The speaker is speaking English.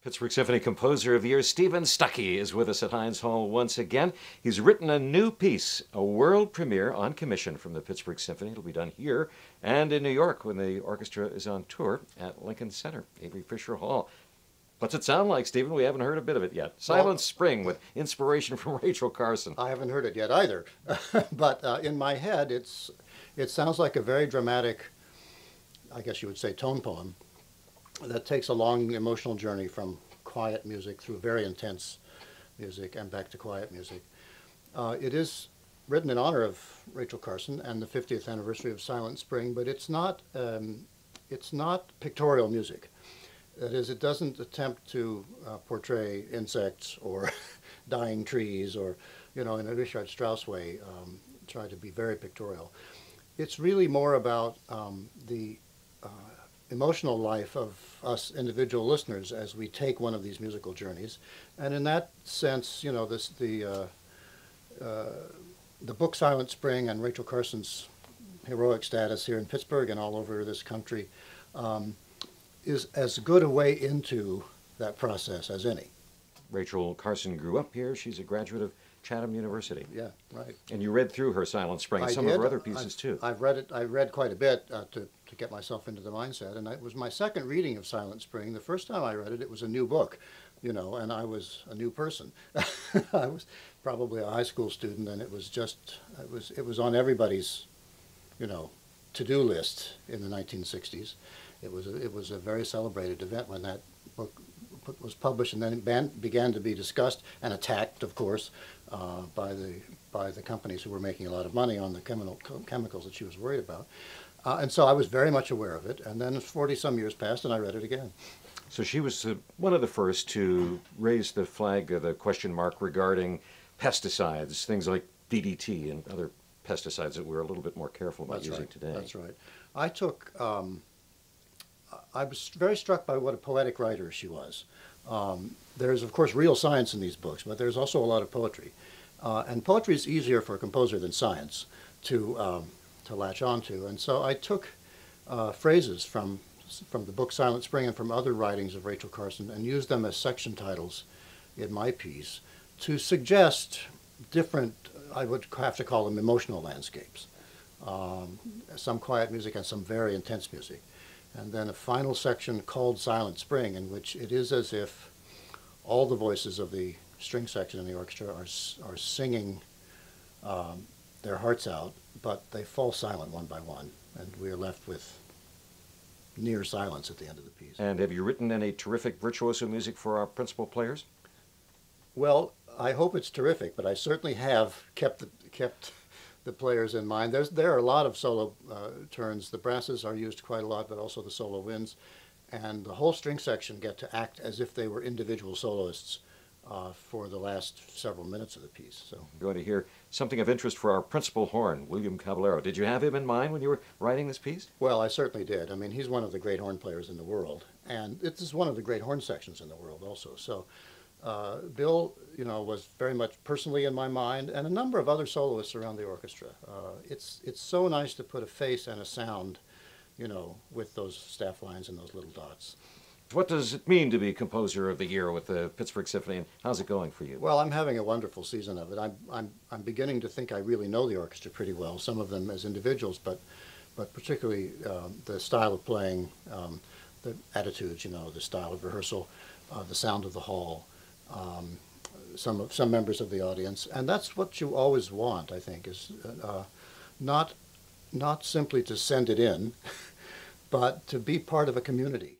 Pittsburgh Symphony Composer of the Year, Stephen Stucky, is with us at Heinz Hall once again. He's written a new piece, a world premiere on commission from the Pittsburgh Symphony. It'll be done here and in New York when the orchestra is on tour at Lincoln Center, Avery Fisher Hall. What's it sound like, Stephen? We haven't heard a bit of it yet. Silent Spring with inspiration from Rachel Carson. I haven't heard it yet either, but in my head it sounds like a very dramatic, I guess you would say, tone poem that takes a long emotional journey from quiet music through very intense music and back to quiet music. It is written in honor of Rachel Carson and the 50th anniversary of Silent Spring, but it's not pictorial music. That is, it doesn't attempt to portray insects or dying trees or, in a Richard Strauss way, try to be very pictorial. It's really more about the emotional life of us individual listeners as we take one of these musical journeys. And in that sense, the book Silent Spring and Rachel Carson's heroic status here in Pittsburgh and all over this country is as good a way into that process as any. Rachel Carson grew up here. She's a graduate of Chatham University. Yeah, right. And you read through her Silent Spring, some of her other pieces too. I've read it. I read quite a bit to get myself into the mindset, and it was my second reading of Silent Spring. The first time I read it, it was a new book, and I was a new person. I was probably a high school student, and it was on everybody's, to-do list in the 1960s. It was a very celebrated event when that book was published, and then it began to be discussed and attacked, of course, by the companies who were making a lot of money on the chemicals that she was worried about. And so I was very much aware of it, and then 40-some years passed and I read it again. So she was one of the first to raise the flag, the question mark regarding pesticides, things like DDT and other pesticides that we're a little bit more careful about using today. That's right. I was very struck by what a poetic writer she was. There's, of course, real science in these books, but there's also a lot of poetry. And poetry is easier for a composer than science to latch onto. And so I took phrases from the book Silent Spring and from other writings of Rachel Carson and used them as section titles in my piece to suggest different, I would have to call them emotional landscapes. Some quiet music and some very intense music. And then a final section called Silent Spring, in which it is as if all the voices of the string section in the orchestra are singing their hearts out, but they fall silent one by one, and we are left with near silence at the end of the piece. And have you written any terrific virtuoso music for our principal players? Well, I hope it's terrific, but I certainly have kept the players in mind. There are a lot of solo turns. The brasses are used quite a lot, but also the solo winds. And the whole string section get to act as if they were individual soloists for the last several minutes of the piece. So we're going to hear something of interest for our principal horn, William Caballero. Did you have him in mind when you were writing this piece? Well, I certainly did. I mean, he's one of the great horn players in the world, and it is one of the great horn sections in the world also. So Bill, was very much personally in my mind, and a number of other soloists around the orchestra. It's so nice to put a face and a sound, with those staff lines and those little dots. What does it mean to be Composer of the Year with the Pittsburgh Symphony, and how's it going for you? Well, I'm having a wonderful season of it. I'm beginning to think I really know the orchestra pretty well. Some of them as individuals, but particularly the style of playing, the attitudes, the style of rehearsal, the sound of the hall. Some members of the audience, and that's what you always want, I think, is not simply to send it in, but to be part of a community.